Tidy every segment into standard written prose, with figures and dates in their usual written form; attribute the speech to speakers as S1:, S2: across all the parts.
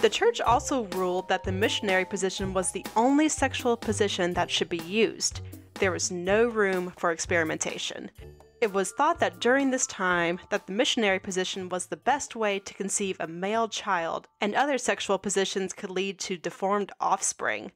S1: The church also ruled that the missionary position was the only sexual position that should be used. There was no room for experimentation. It was thought that during this time that the missionary position was the best way to conceive a male child, and other sexual positions could lead to deformed offspring.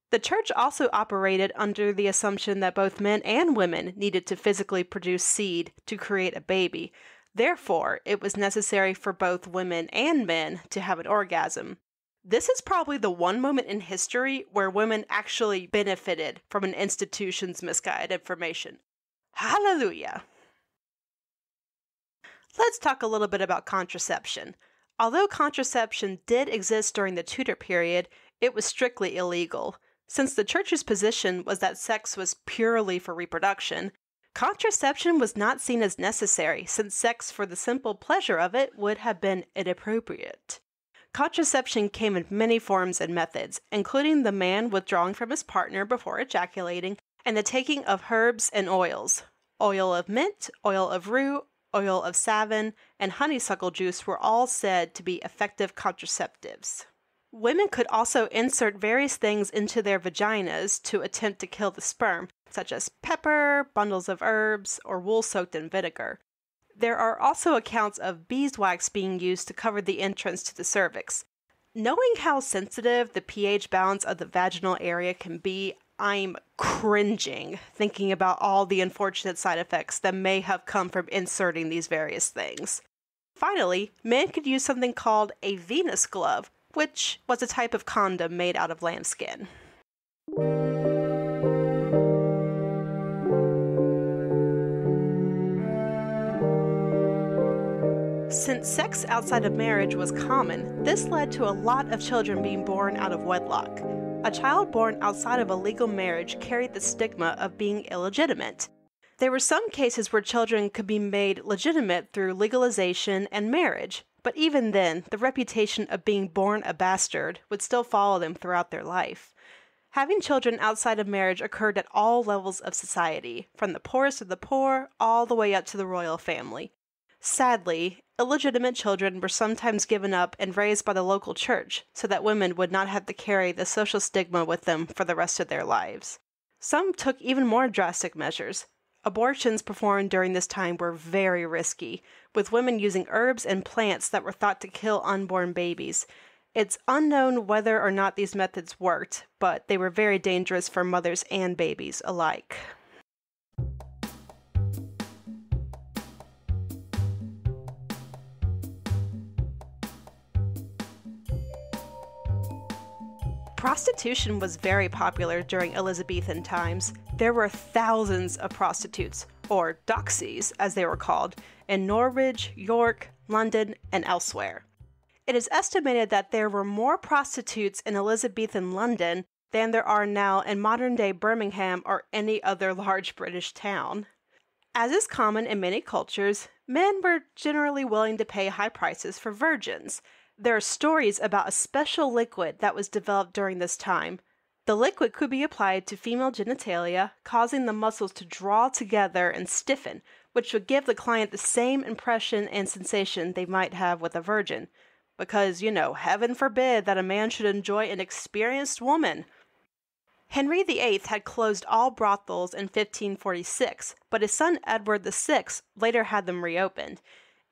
S1: The church also operated under the assumption that both men and women needed to physically produce seed to create a baby. Therefore, it was necessary for both women and men to have an orgasm. This is probably the one moment in history where women actually benefited from an institution's misguided information. Hallelujah! Let's talk a little bit about contraception. Although contraception did exist during the Tudor period, it was strictly illegal. Since the church's position was that sex was purely for reproduction, contraception was not seen as necessary, since sex for the simple pleasure of it would have been inappropriate. Contraception came in many forms and methods, including the man withdrawing from his partner before ejaculating, and the taking of herbs and oils. Oil of mint, oil of rue, oil of savin, and honeysuckle juice were all said to be effective contraceptives. Women could also insert various things into their vaginas to attempt to kill the sperm, such as pepper, bundles of herbs, or wool soaked in vinegar. There are also accounts of beeswax being used to cover the entrance to the cervix. Knowing how sensitive the pH balance of the vaginal area can be, I'm cringing thinking about all the unfortunate side effects that may have come from inserting these various things. Finally, men could use something called a Venus glove, which was a type of condom made out of lambskin. Since sex outside of marriage was common, this led to a lot of children being born out of wedlock. A child born outside of a legal marriage carried the stigma of being illegitimate. There were some cases where children could be made legitimate through legalization and marriage, but even then, the reputation of being born a bastard would still follow them throughout their life. Having children outside of marriage occurred at all levels of society, from the poorest of the poor all the way up to the royal family. Sadly, illegitimate children were sometimes given up and raised by the local church so that women would not have to carry the social stigma with them for the rest of their lives. Some took even more drastic measures. Abortions performed during this time were very risky, with women using herbs and plants that were thought to kill unborn babies. It's unknown whether or not these methods worked, but they were very dangerous for mothers and babies alike. Prostitution was very popular during Elizabethan times. There were thousands of prostitutes, or doxies as they were called, in Norwich, York, London, and elsewhere. It is estimated that there were more prostitutes in Elizabethan London than there are now in modern-day Birmingham or any other large British town. As is common in many cultures, men were generally willing to pay high prices for virgins. There are stories about a special liquid that was developed during this time. The liquid could be applied to female genitalia, causing the muscles to draw together and stiffen, which would give the client the same impression and sensation they might have with a virgin. Because, heaven forbid that a man should enjoy an experienced woman. Henry VIII had closed all brothels in 1546, but his son Edward VI later had them reopened.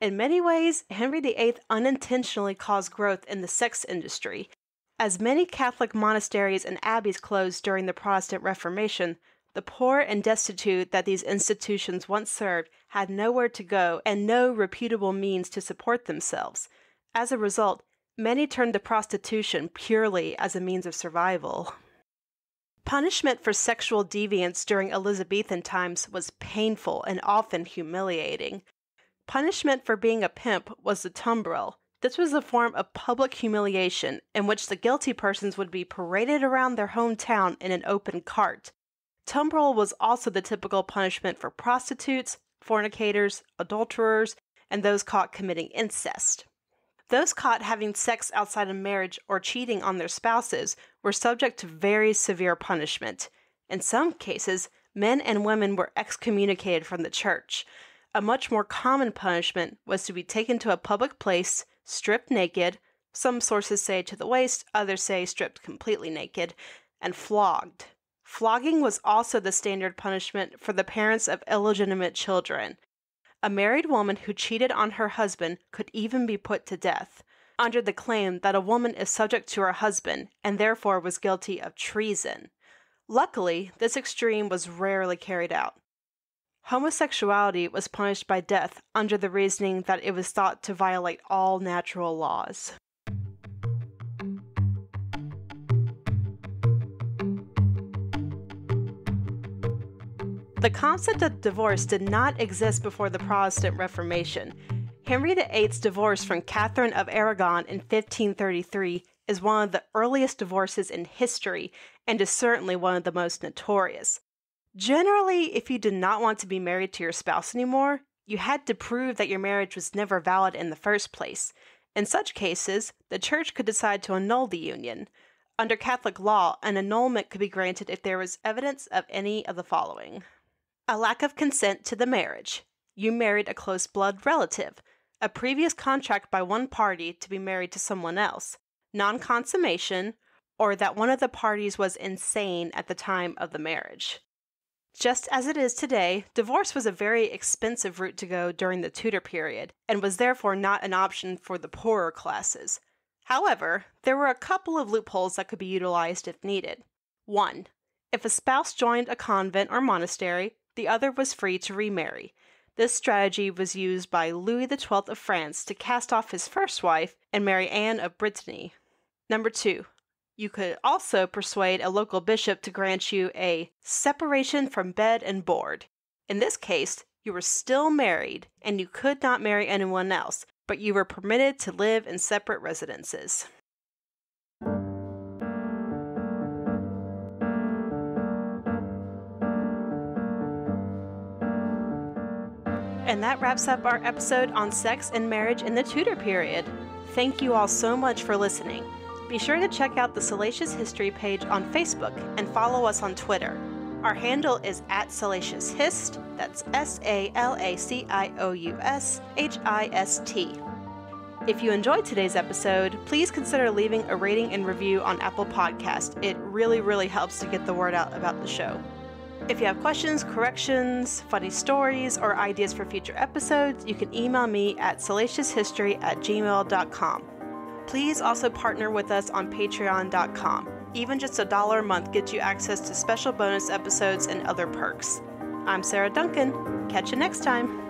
S1: In many ways, Henry VIII unintentionally caused growth in the sex industry. As many Catholic monasteries and abbeys closed during the Protestant Reformation, the poor and destitute that these institutions once served had nowhere to go and no reputable means to support themselves. As a result, many turned to prostitution purely as a means of survival. Punishment for sexual deviance during Elizabethan times was painful and often humiliating. Punishment for being a pimp was the tumbril. This was a form of public humiliation in which the guilty persons would be paraded around their hometown in an open cart. Tumbril was also the typical punishment for prostitutes, fornicators, adulterers, and those caught committing incest. Those caught having sex outside of marriage or cheating on their spouses were subject to very severe punishment. In some cases, men and women were excommunicated from the church. A much more common punishment was to be taken to a public place, stripped naked, Some sources say to the waist, others say stripped completely naked, and flogged. Flogging was also the standard punishment for the parents of illegitimate children. A married woman who cheated on her husband could even be put to death, under the claim that a woman is subject to her husband and therefore was guilty of treason. Luckily, this extreme was rarely carried out. Homosexuality was punished by death under the reasoning that it was thought to violate all natural laws. The concept of divorce did not exist before the Protestant Reformation. Henry VIII's divorce from Catherine of Aragon in 1533 is one of the earliest divorces in history and is certainly one of the most notorious. Generally, if you did not want to be married to your spouse anymore, you had to prove that your marriage was never valid in the first place. In such cases, the church could decide to annul the union. Under Catholic law, an annulment could be granted if there was evidence of any of the following: a lack of consent to the marriage. You married a close blood relative. A previous contract by one party to be married to someone else. Non-consummation, or that one of the parties was insane at the time of the marriage. Just as it is today, divorce was a very expensive route to go during the Tudor period, and was therefore not an option for the poorer classes. However, there were a couple of loopholes that could be utilized if needed. 1. If a spouse joined a convent or monastery, the other was free to remarry. This strategy was used by Louis XII of France to cast off his first wife and marry Anne of Brittany. Number 2. You could also persuade a local bishop to grant you a separation from bed and board. In this case, you were still married and you could not marry anyone else, but you were permitted to live in separate residences. And that wraps up our episode on sex and marriage in the Tudor period. Thank you all so much for listening. Be sure to check out the Salacious History page on Facebook and follow us on Twitter. Our handle is @SalaciousHist, that's SalaciousHist. If you enjoyed today's episode, please consider leaving a rating and review on Apple Podcast. It really helps to get the word out about the show. If you have questions, corrections, funny stories, or ideas for future episodes, you can email me at salacioushistory@gmail.com. Please also partner with us on patreon.com. Even just $1 a month gets you access to special bonus episodes and other perks. I'm Sarah Duncan. Catch you next time.